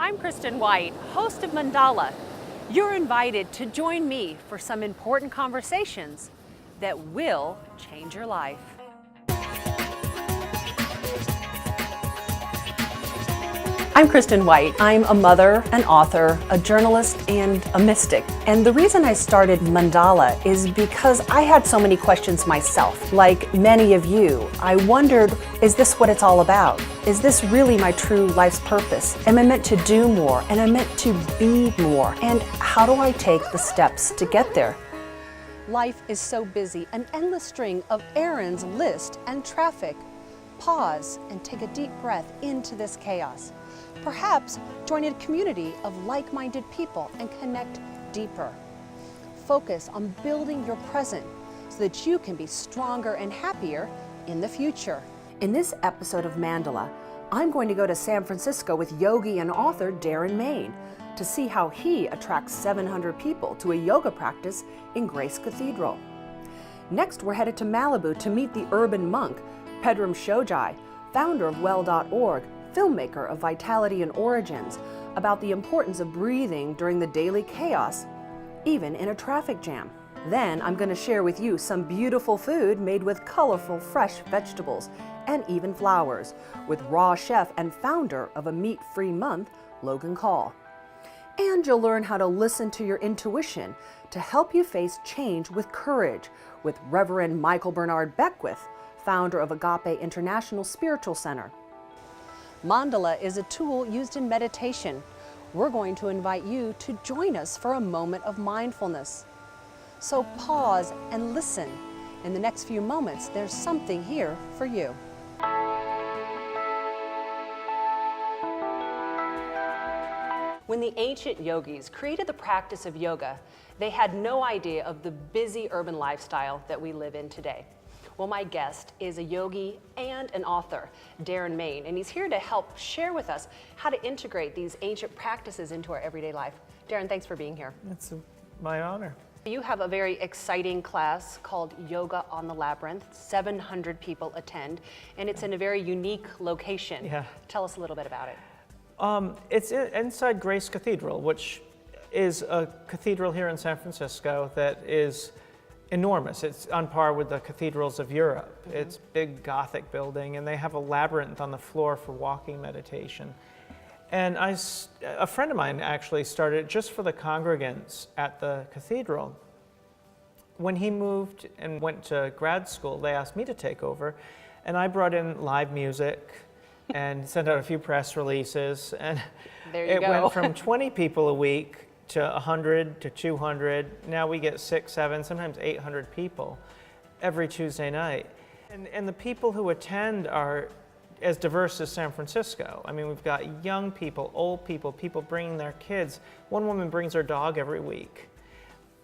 I'm Kristen White, host of Mandala. You're invited to join me for some important conversations that will change your life. I'm Kristen White. I'm a mother, an author, a journalist, and a mystic. And the reason I started Mandala is because I had so many questions myself. Like many of you, I wondered, is this what it's all about? Is this really my true life's purpose? Am I meant to do more? And I'm meant to be more? And how do I take the steps to get there? Life is so busy, an endless string of errands, list, and traffic. Pause and take a deep breath into this chaos. Perhaps join a community of like-minded people and connect deeper. Focus on building your present so that you can be stronger and happier in the future. In this episode of Mandala, I'm going to go to San Francisco with yogi and author Darren Main to see how he attracts 700 people to a yoga practice in Grace Cathedral. Next, we're headed to Malibu to meet the Urban Monk Pedram Shojai, founder of Well.org, filmmaker of Vitality and Origins, about the importance of breathing during the daily chaos, even in a traffic jam. Then I'm going to share with you some beautiful food made with colorful, fresh vegetables and even flowers, with raw chef and founder of a meat-free month, Loghan Call. And you'll learn how to listen to your intuition to help you face change with courage, with Reverend Michael Bernard Beckwith, founder of Agape Spiritual Center. Mandala is a tool used in meditation. We're going to invite you to join us for a moment of mindfulness. So pause and listen. In the next few moments, there's something here for you. When the ancient yogis created the practice of yoga, they had no idea of the busy urban lifestyle that we live in today. Well, my guest is a yogi and an author, Darren Main, and he's here to help share with us how to integrate these ancient practices into our everyday life. Darren, thanks for being here. It's my honor. You have a very exciting class called Yoga on the Labyrinth. 700 people attend, and it's in a very unique location. Yeah. Tell us a little bit about it. It's inside Grace Cathedral, which is a cathedral here in San Francisco that is enormous. It's on par with the cathedrals of Europe. Mm-hmm. It's a big Gothic building, and they have a labyrinth on the floor for walking meditation. And a friend of mine actually started it just for the congregants at the cathedral. When he moved and went to grad school, they asked me to take over, and I brought in live music and sent out a few press releases, and it went from 20 people a week to 100 to 200. Now we get 6, 7, sometimes 800 people every Tuesday night. And the people who attend are as diverse as San Francisco. I mean, we've got young people, old people, people bringing their kids. One woman brings her dog every week.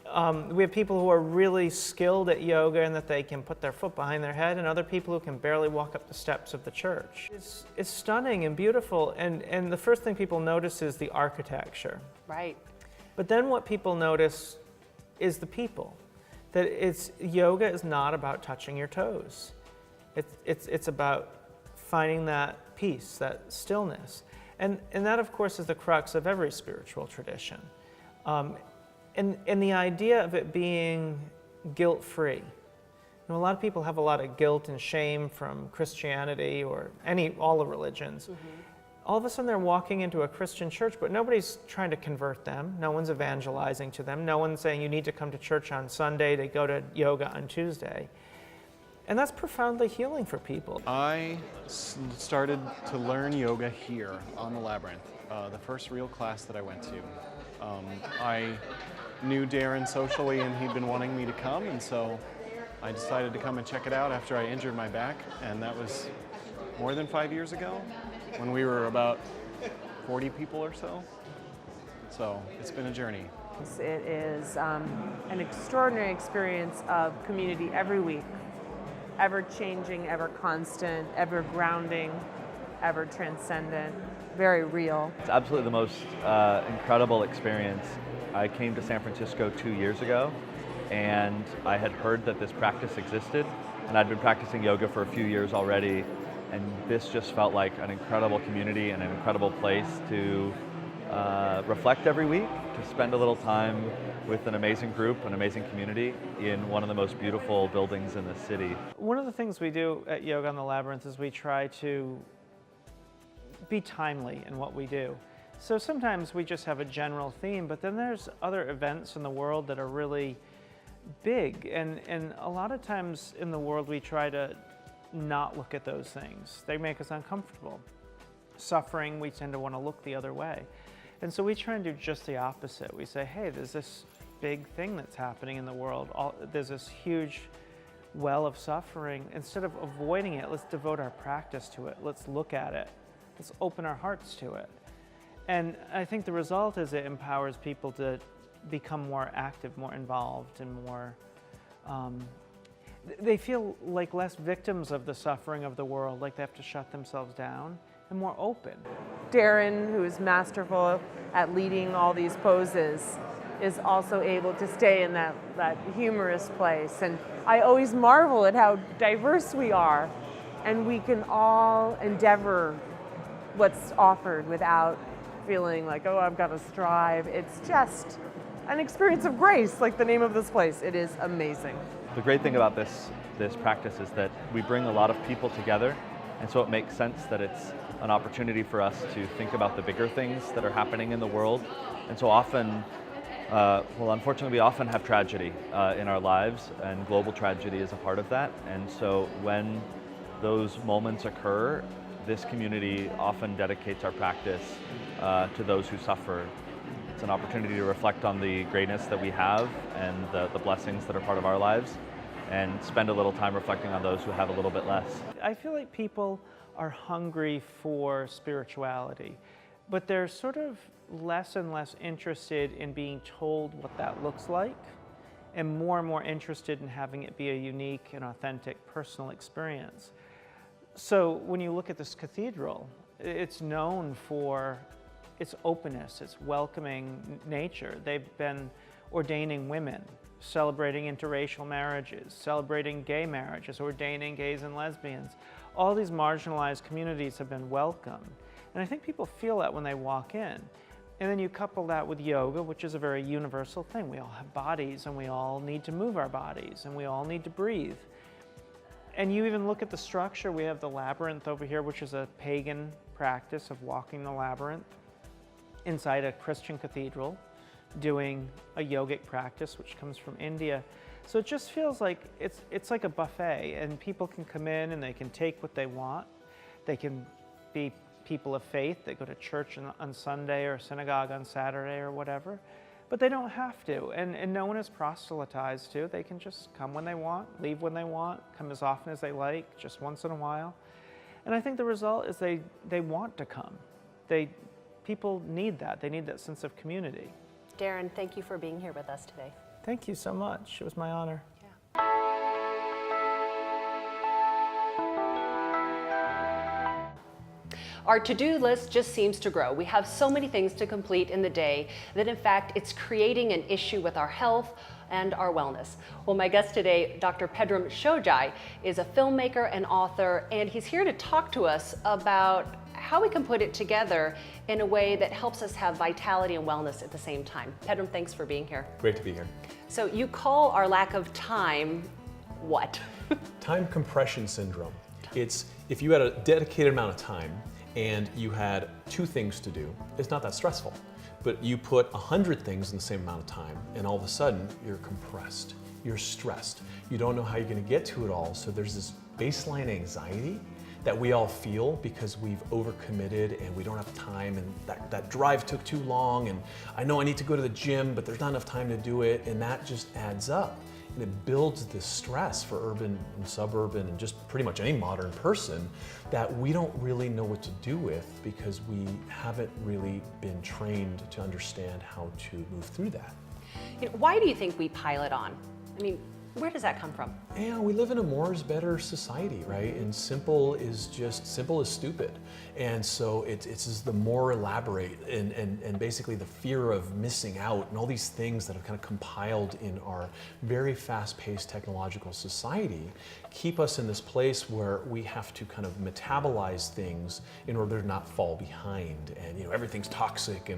We have people who are really skilled at yoga and that they can put their foot behind their head, and other people who can barely walk up the steps of the church. It's stunning and beautiful, and the first thing people notice is the architecture. Right. But then what people notice is the people. That yoga is not about touching your toes. It's about finding that peace, that stillness. And that, of course, is the crux of every spiritual tradition. And the idea of it being guilt-free. A lot of people have a lot of guilt and shame from Christianity or all the religions. Mm-hmm. All of a sudden they're walking into a Christian church, but nobody's trying to convert them. No one's evangelizing to them. No one's saying you need to come to church on Sunday to go to yoga on Tuesday. And that's profoundly healing for people. I started to learn yoga here on the Labyrinth, the first real class that I went to. I knew Darren socially, and he'd been wanting me to come, and so I decided to come and check it out after I injured my back, and that was more than 5 years ago, when we were about 40 people or so. So it's been a journey. It is an extraordinary experience of community every week, ever changing, ever constant, ever grounding, ever transcendent, very real. It's absolutely the most incredible experience. I came to San Francisco 2 years ago, and I had heard that this practice existed, and I'd been practicing yoga for a few years already, and this just felt like an incredible community and an incredible place to reflect every week, to spend a little time with an amazing group, an amazing community in one of the most beautiful buildings in the city. One of the things we do at Yoga on the Labyrinth is we try to be timely in what we do. So sometimes we just have a general theme, but then there's other events in the world that are really big, and a lot of times in the world we try to not look at those things. They make us uncomfortable. Suffering, we tend to want to look the other way. And so we try and do just the opposite. We say, hey, there's this big thing that's happening in the world. There's this huge well of suffering. Instead of avoiding it, let's devote our practice to it. Let's look at it. Let's open our hearts to it. And I think the result is it empowers people to become more active, more involved, and more, they feel like less victims of the suffering of the world, like they have to shut themselves down, and more open. Darren, who is masterful at leading all these poses, is also able to stay in that humorous place. And I always marvel at how diverse we are, and we can all endeavor what's offered without feeling like, oh, I've got to strive. It's just an experience of grace, like the name of this place. It is amazing. The great thing about this practice is that we bring a lot of people together, and so it makes sense that it's an opportunity for us to think about the bigger things that are happening in the world. And so often, unfortunately, we often have tragedy in our lives, and global tragedy is a part of that. And so when those moments occur, this community often dedicates our practice to those who suffer. It's an opportunity to reflect on the greatness that we have and the blessings that are part of our lives, and spend a little time reflecting on those who have a little bit less. I feel like people are hungry for spirituality, but they're sort of less and less interested in being told what that looks like, and more interested in having it be a unique and authentic personal experience. So when you look at this cathedral, it's known for its openness, its welcoming nature. They've been ordaining women, celebrating interracial marriages, celebrating gay marriages, ordaining gays and lesbians. All these marginalized communities have been welcomed. And I think people feel that when they walk in. And then you couple that with yoga, which is a very universal thing. We all have bodies, and we all need to move our bodies, and we all need to breathe. And you even look at the structure. We have the labyrinth over here, which is a pagan practice of walking the labyrinth inside a Christian cathedral, doing a yogic practice, which comes from India. So it just feels like it's like a buffet, and people can come in and they can take what they want. They can be people of faith that go to church on Sunday or synagogue on Saturday or whatever, but they don't have to, and no one is proselytized to. They can just come when they want, leave when they want, come as often as they like, just once in a while. And I think the result is they want to come. People need that. They need that sense of community. Darren, thank you for being here with us today. Thank you so much. It was my honor. Our to-do list just seems to grow. We have so many things to complete in the day that in fact it's creating an issue with our health and our wellness. Well, my guest today, Dr. Pedram Shojai, is a filmmaker and author, and he's here to talk to us about how we can put it together in a way that helps us have vitality and wellness at the same time. Pedram, thanks for being here. Great to be here. So you call our lack of time what? Time compression syndrome. It's if you had a dedicated amount of time and you had 2 things to do, it's not that stressful. But you put 100 things in the same amount of time, and all of a sudden you're compressed, you're stressed. You don't know how you're gonna get to it all, so there's this baseline anxiety that we all feel because we've overcommitted and we don't have time, and that drive took too long, and I know I need to go to the gym, but there's not enough time to do it, and that just adds up. And it builds this stress for urban and suburban and just pretty much any modern person that we don't really know what to do with because we haven't really been trained to understand how to move through that. Why do you think we pile it on? I mean, Where does that come from? Yeah, we live in a more is better society, right? And simple is stupid. And so it's just the more elaborate and basically the fear of missing out and all these things that have kind of compiled in our very fast-paced technological society keep us in this place where we have to kind of metabolize things in order to not fall behind. And everything's toxic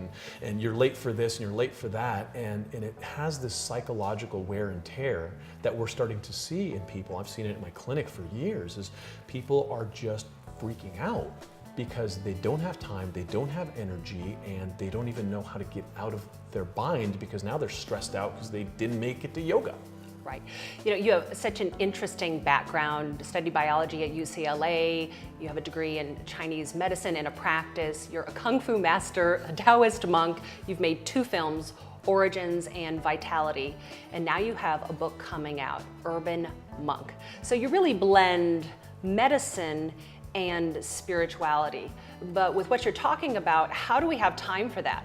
and you're late for this and you're late for that. And it has this psychological wear and tear that we're starting to see in people. I've seen it in my clinic for years, is people are just freaking out because they don't have time, they don't have energy, and they don't even know how to get out of their bind because now they're stressed out because they didn't make it to yoga. Right. You have such an interesting background, studied biology at UCLA, you have a degree in Chinese medicine and a practice, you're a Kung Fu master, a Taoist monk, you've made 2 films, Origins and Vitality, and now you have a book coming out, Urban Monk. So you really blend medicine and spirituality. But with what you're talking about, how do we have time for that?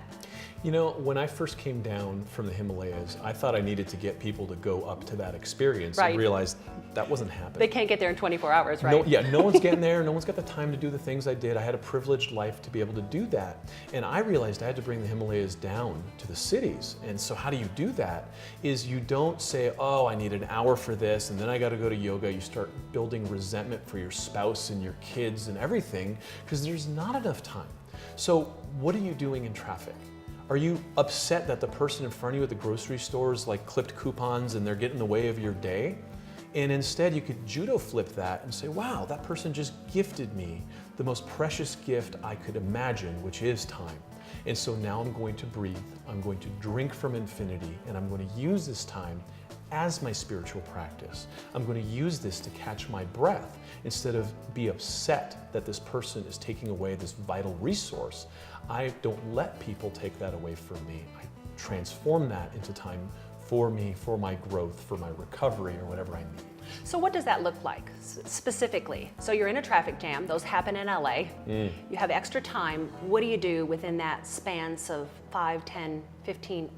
When I first came down from the Himalayas, I thought I needed to get people to go up to that experience Right. and realized that wasn't happening. They can't get there in 24 hours, right? No one's getting there. No one's got the time to do the things I did. I had a privileged life to be able to do that. And I realized I had to bring the Himalayas down to the cities. And so how do you do that? Is you don't say, oh, I need an hour for this, and then I got to go to yoga. You start building resentment for your spouse and your kids and everything, because there's not enough time. So what are you doing in traffic? Are you upset that the person in front of you at the grocery store is like clipped coupons and they're getting in the way of your day? And instead you could judo flip that and say, wow, that person just gifted me the most precious gift I could imagine, which is time. And so now I'm going to breathe, I'm going to drink from infinity, and I'm going to use this time as my spiritual practice. I'm going to use this to catch my breath instead of be upset that this person is taking away this vital resource. I don't let people take that away from me. I transform that into time for me, for my growth, for my recovery, or whatever I need. So what does that look like specifically? So you're in a traffic jam, those happen in LA. You have extra time. What do you do within that spans of 5, 10, 15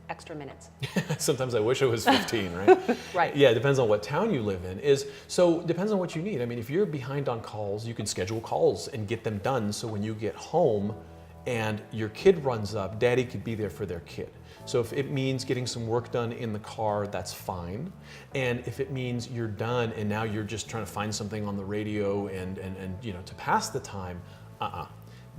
extra minutes? Sometimes I wish it was 15, right? Right. Yeah, it depends on what town you live in. So it depends on what you need. I mean, if you're behind on calls, you can schedule calls and get them done so when you get home and your kid runs up, daddy could be there for their kid. So if it means getting some work done in the car, that's fine. And if it means you're done and now you're just trying to find something on the radio and to pass the time,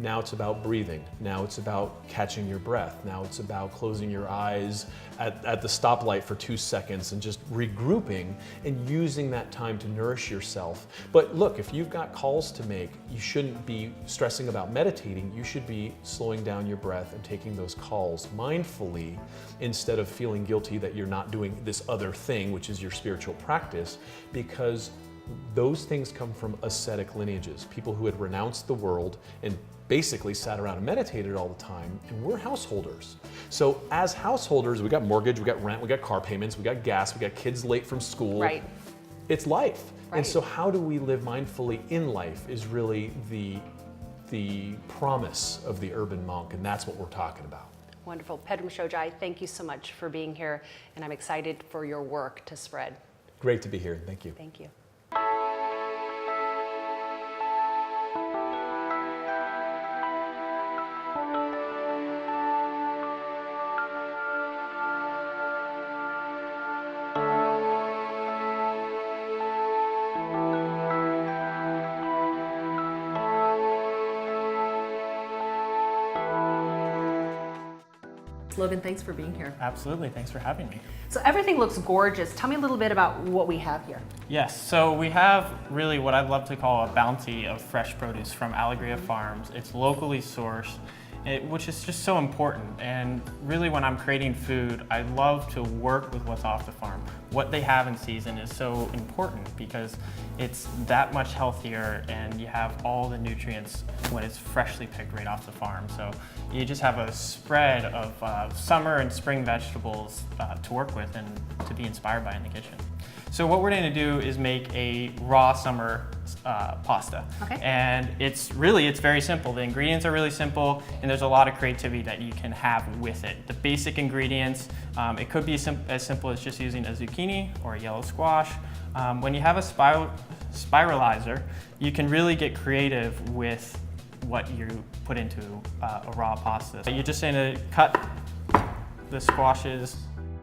Now it's about breathing. Now it's about catching your breath. Now it's about closing your eyes at the stoplight for 2 seconds and just regrouping and using that time to nourish yourself. But look, if you've got calls to make, you shouldn't be stressing about meditating. You should be slowing down your breath and taking those calls mindfully instead of feeling guilty that you're not doing this other thing, which is your spiritual practice, because those things come from ascetic lineages, people who had renounced the world and basically sat around and meditated all the time, and we're householders. So as householders, we got mortgage, we got rent, we got car payments, we got gas, we got kids late from school. Right. It's life. Right. And so how do we live mindfully in life is really the promise of the urban monk, and that's what we're talking about. Wonderful. Pedram Shojai, thank you so much for being here, and I'm excited for your work to spread. Great to be here. Thank you. Thank you. Loghan, thanks for being here. Absolutely, thanks for having me. So everything looks gorgeous. Tell me a little bit about what we have here. Yes, so we have really what I'd love to call a bounty of fresh produce from Alegria Farms. It's locally sourced, which is just so important. And really when I'm creating food, I love to work with what's off the farm. What they have in season is so important because it's that much healthier and you have all the nutrients when it's freshly picked right off the farm. So you just have a spread of summer and spring vegetables to work with and to be inspired by in the kitchen. So what we're going to do is make a raw summer pasta. Okay. And it's very simple. The ingredients are really simple, and there's a lot of creativity that you can have with it. The basic ingredients, it could be as simple as just using a zucchini or a yellow squash. When you have a spiralizer, you can really get creative with what you put into a raw pasta. You're just going to cut the squashes,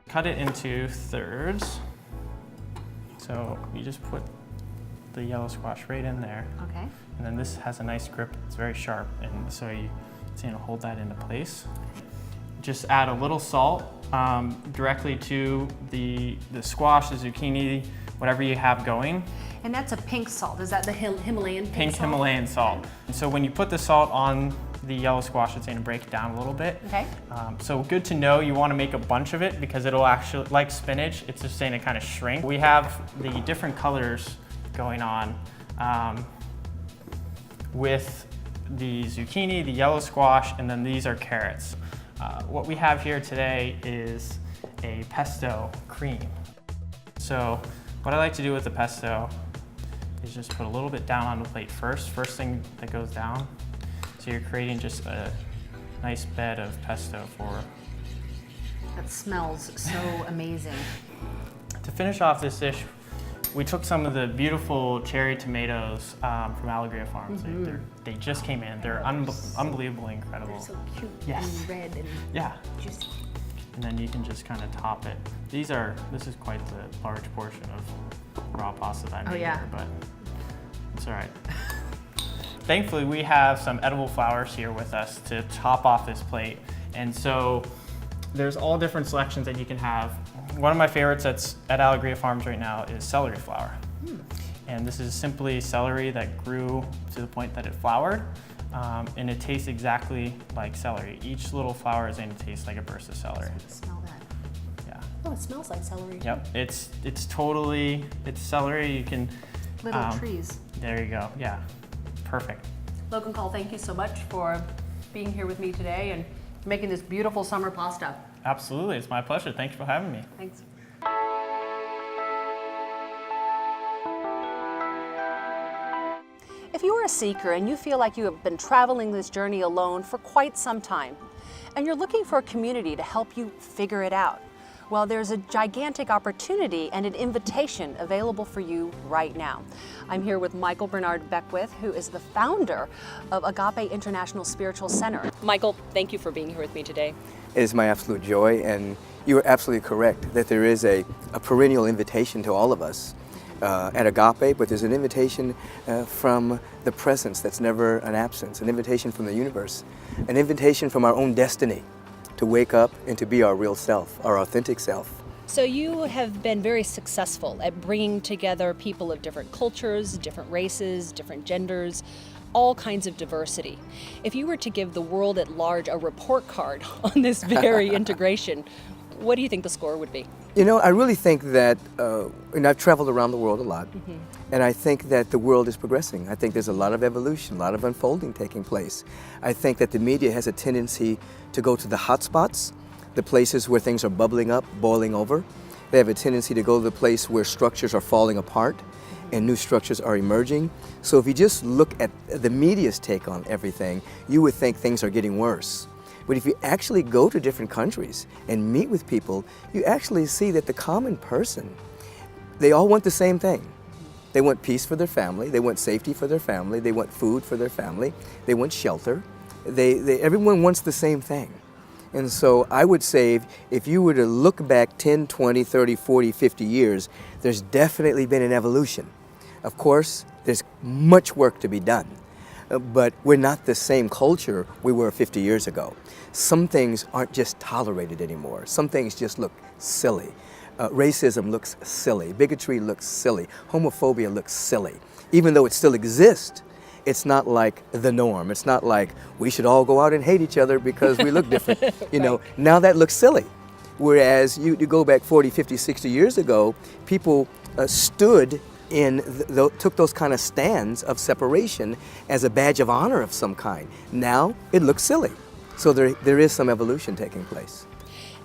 cut it into thirds. So you just put the yellow squash right in there. Okay. And then this has a nice grip, it's very sharp, and so it's going to hold that into place. Just add a little salt directly to the squash, the zucchini, whatever you have going. And that's a pink salt. Is that the Himalayan pink salt? Himalayan salt. And so when you put the salt on the yellow squash, it's going to break it down a little bit. Okay. So good to know, you want to make a bunch of it because it'll actually, like spinach, it's just going to kind of shrink. We have the different colors going on with the zucchini, the yellow squash, and then these are carrots. What we have here today is a pesto cream. So what I like to do with the pesto is just put a little bit down on the plate first thing that goes down. So you're creating just a nice bed of pesto for... That smells so amazing. To finish off this dish, we took some of the beautiful cherry tomatoes from Alegria Farms. They just came in. They're unbelievably incredible. They're so cute Yes. and red and juicy. And then you can just kind of top it. This is quite the large portion of raw pasta that I made here, but it's all right. Thankfully, we have some edible flowers here with us to top off this plate. And so there's all different selections that you can have. One of my favorites that's at Alegria Farms right now is celery flower. And this is simply celery that grew to the point that it flowered. And it tastes exactly like celery. Each little flower is going to taste like a burst of celery. Smell that. Yeah. Oh, it smells like celery. Yep. It's celery. You can. Little trees. There you go. Yeah. Perfect. Loghan Call, thank you so much for being here with me today and making this beautiful summer pasta. Absolutely. It's my pleasure. Thank you for having me. Thanks. If you are a seeker and you feel like you have been traveling this journey alone for quite some time, and you're looking for a community to help you figure it out, well, there's a gigantic opportunity and an invitation available for you right now. I'm here with Michael Bernard Beckwith, who is the founder of Agape International Spiritual Center. Michael, thank you for being here with me today. It is my absolute joy, and you are absolutely correct that there is a perennial invitation to all of us at Agape, but there's an invitation from the presence that's never an absence, an invitation from the universe, an invitation from our own destiny to wake up and to be our real self, our authentic self. So you have been very successful at bringing together people of different cultures, different races, different genders, all kinds of diversity. If you were to give the world at large a report card on this very integration, what do you think the score would be? You know, I really think that, and I've traveled around the world a lot, and I think that the world is progressing. I think there's a lot of evolution, a lot of unfolding taking place. I think that the media has a tendency to go to the hot spots, the places where things are bubbling up, boiling over. They have a tendency to go to the place where structures are falling apart and new structures are emerging. So if you just look at the media's take on everything, you would think things are getting worse. But if you actually go to different countries and meet with people, you actually see that the common person, they all want the same thing. They want peace for their family, they want safety for their family, they want food for their family, they want shelter. Everyone wants the same thing. And so I would say if you were to look back 10, 20, 30, 40, 50 years, there's definitely been an evolution. Of course, there's much work to be done. But we're not the same culture we were 50 years ago. Some things aren't just tolerated anymore. Some things just look silly. Racism looks silly. Bigotry looks silly. Homophobia looks silly. Even though it still exists, it's not like the norm. It's not like we should all go out and hate each other because we look different. You know, now that looks silly. Whereas you go back 40, 50, 60 years ago, people stood took those kind of stands of separation as a badge of honor of some kind. Now it looks silly. So there is some evolution taking place.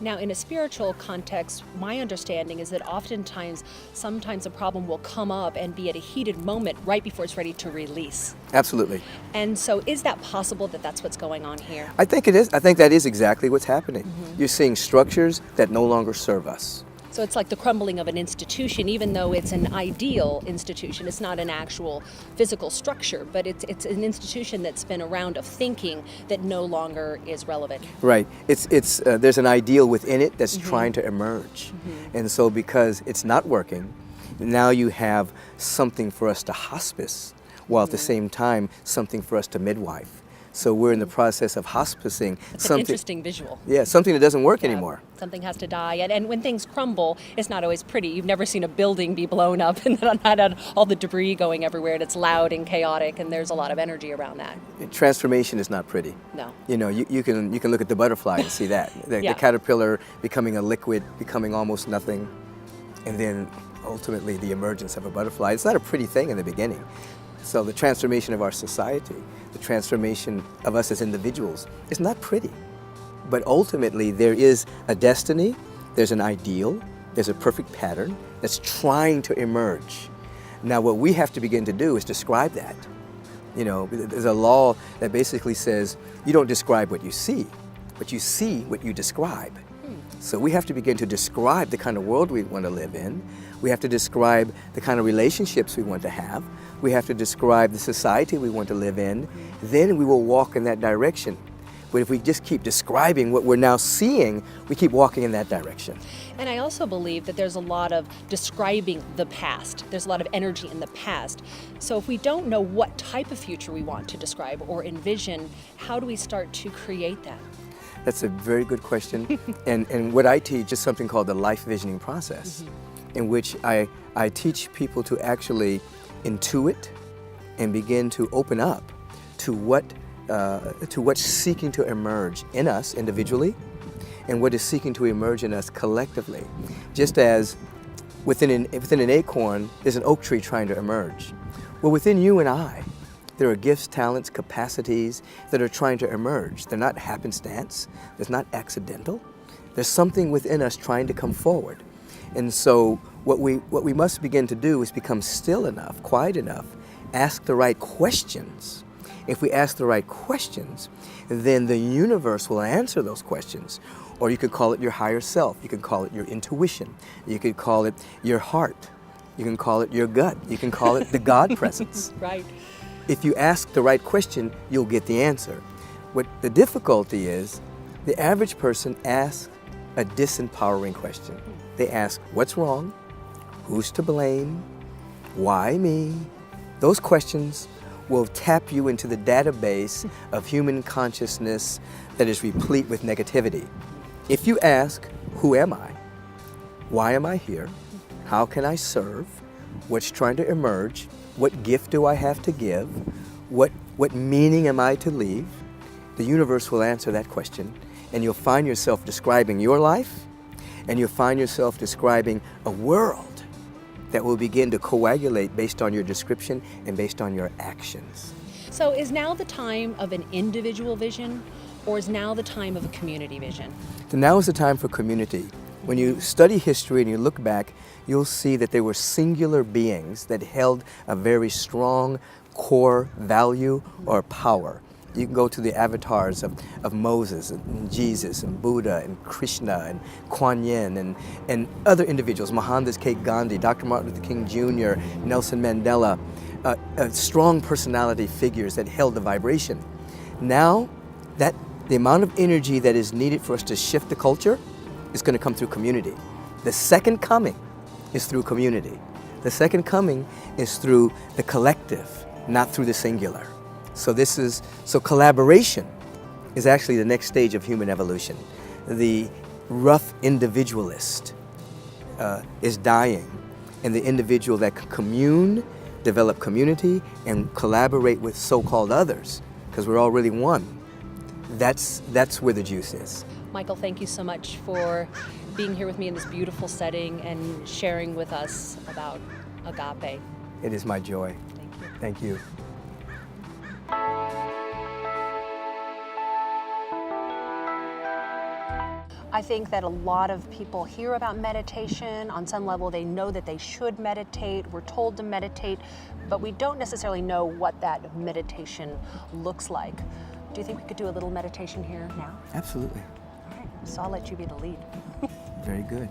Now, in a spiritual context, my understanding is that sometimes a problem will come up and be at a heated moment right before it's ready to release. Absolutely. And so is that possible that that's what's going on here? I think it is. I think that is exactly what's happening. You're seeing structures that no longer serve us. So it's like the crumbling of an institution, even though it's an ideal institution. It's not an actual physical structure, but it's an institution that's been around of thinking that no longer is relevant. Right. There's an ideal within it that's trying to emerge. And so because it's not working, now you have something for us to hospice, while at the same time something for us to midwife. So we're in the process of hospicing It's something. an interesting visual. Yeah, something that doesn't work anymore. Something has to die. And when things crumble, it's not always pretty. You've never seen a building be blown up and not had all the debris going everywhere, and it's loud and chaotic, and there's a lot of energy around that. Transformation is not pretty. No. You know, you can look at the butterfly and see that. The caterpillar becoming a liquid, becoming almost nothing, and then ultimately the emergence of a butterfly. It's not a pretty thing in the beginning. So the transformation of our society, the transformation of us as individuals is not pretty. But ultimately there is a destiny, there's an ideal, there's a perfect pattern that's trying to emerge. Now what we have to begin to do is describe that. You know, there's a law that basically says you don't describe what you see, but you see what you describe. So we have to begin to describe the kind of world we want to live in. We have to describe the kind of relationships we want to have. We have to describe the society we want to live in. Then we will walk in that direction. But if we just keep describing what we're now seeing, we keep walking in that direction. And I also believe that there's a lot of describing the past. There's a lot of energy in the past. So if we don't know what type of future we want to describe or envision, how do we start to create that? That's a very good question. and what I teach is something called the life visioning process, in which I teach people to actually intuit and begin to open up to what's seeking to emerge in us individually and what is seeking to emerge in us collectively. Just as within an acorn, there's an oak tree trying to emerge. Well, within you and I, there are gifts, talents, capacities that are trying to emerge. They're not happenstance. They're not accidental. There's something within us trying to come forward. And so what we must begin to do is become still enough, quiet enough, ask the right questions. If we ask the right questions, then the universe will answer those questions. Or you could call it your higher self. You could call it your intuition. You could call it your heart. You can call it your gut. You can call it the God presence. Right. If you ask the right question, you'll get the answer. What the difficulty is, the average person asks a disempowering question. They ask, what's wrong? Who's to blame? Why me? Those questions will tap you into the database of human consciousness that is replete with negativity. If you ask, who am I? Why am I here? How can I serve? What's trying to emerge? What gift do I have to give? What meaning am I to leave? The universe will answer that question, and you'll find yourself describing your life, and you'll find yourself describing a world that will begin to coagulate based on your description and based on your actions. So is now the time of an individual vision, or is now the time of a community vision? So now is the time for community. When you study history and you look back, you'll see that there were singular beings that held a very strong core value or power. You can go to the avatars of Moses and Jesus and Buddha and Krishna and Kuan Yin and other individuals, Mohandas K. Gandhi, Dr. Martin Luther King Jr., Nelson Mandela, strong personality figures that held the vibration. Now, the amount of energy that is needed for us to shift the culture is going to come through community. The second coming is through community. The second coming is through the collective, not through the singular. So collaboration is actually the next stage of human evolution. The rough individualist is dying, and the individual that can commune, develop community, and collaborate with so-called others, because we're all really one, that's where the juice is. Michael, thank you so much for being here with me in this beautiful setting and sharing with us about Agape. It is my joy. Thank you. Thank you. I think that a lot of people hear about meditation. On some level, they know that they should meditate. We're told to meditate, but we don't necessarily know what that meditation looks like. Do you think we could do a little meditation here now? Absolutely. All right, so I'll let you be the lead. Very good.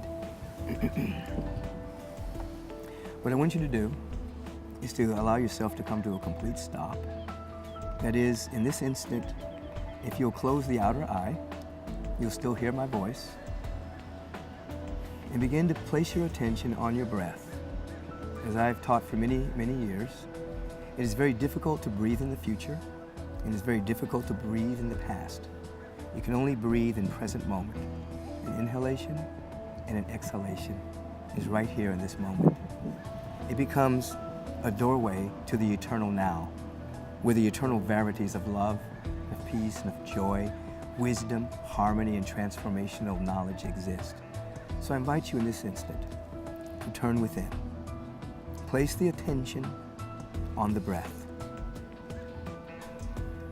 What I want you to do is to allow yourself to come to a complete stop. That is, in this instant, if you'll close the outer eye, you'll still hear my voice, and begin to place your attention on your breath. As I've taught for many, many years, it is very difficult to breathe in the future, and it's very difficult to breathe in the past. You can only breathe in present moment. An inhalation and an exhalation is right here in this moment. It becomes a doorway to the eternal now, where the eternal verities of love, of peace, and of joy, wisdom, harmony, and transformational knowledge exist. So I invite you in this instant to turn within. Place the attention on the breath.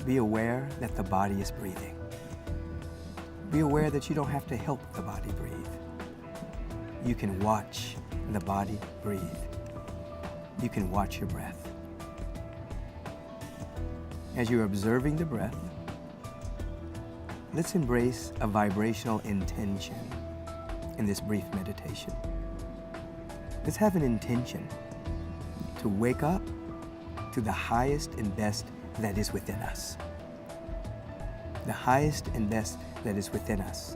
Be aware that the body is breathing. Be aware that you don't have to help the body breathe. You can watch the body breathe. You can watch your breath. As you're observing the breath, let's embrace a vibrational intention in this brief meditation. Let's have an intention to wake up to the highest and best that is within us. The highest and best that is within us,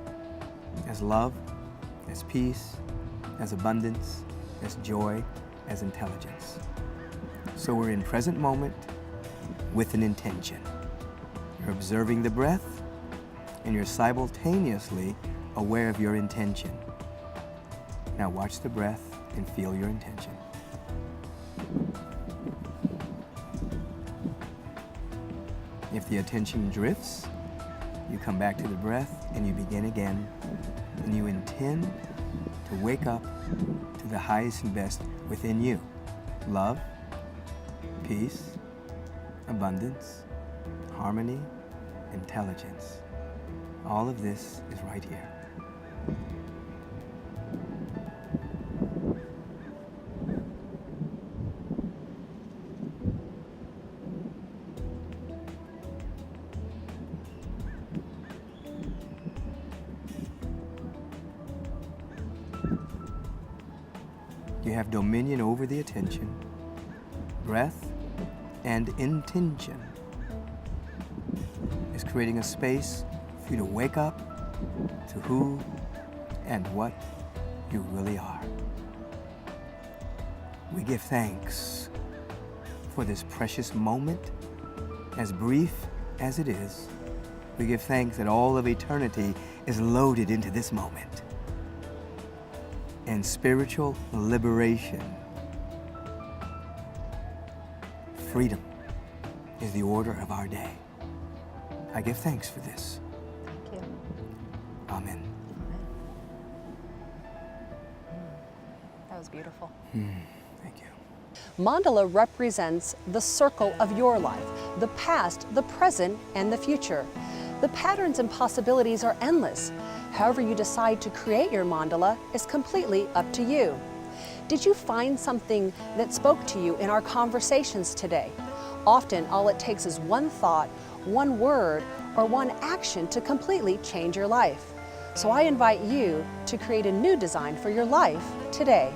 as love, as peace, as abundance, as joy, as intelligence. So we're in present moment with an intention. You're observing the breath, and you're simultaneously aware of your intention. Now watch the breath and feel your intention. If the attention drifts, you come back to the breath and you begin again, and you intend to wake up to the highest and best within you. Love, peace, abundance, harmony, intelligence. All of this is right here. You have dominion over the attention, breath, and intention. It's creating a space for you to wake up to who and what you really are. We give thanks for this precious moment, as brief as it is. We give thanks that all of eternity is loaded into this moment. And spiritual liberation, freedom, is the order of our day. I give thanks for this. Thank you. Amen. That was beautiful. Thank you. Mandala represents the circle of your life, the past, the present, and the future. The patterns and possibilities are endless. However you decide to create your mandala is completely up to you. Did you find something that spoke to you in our conversations today? Often, all it takes is one thought, one word, or one action to completely change your life. So I invite you to create a new design for your life today.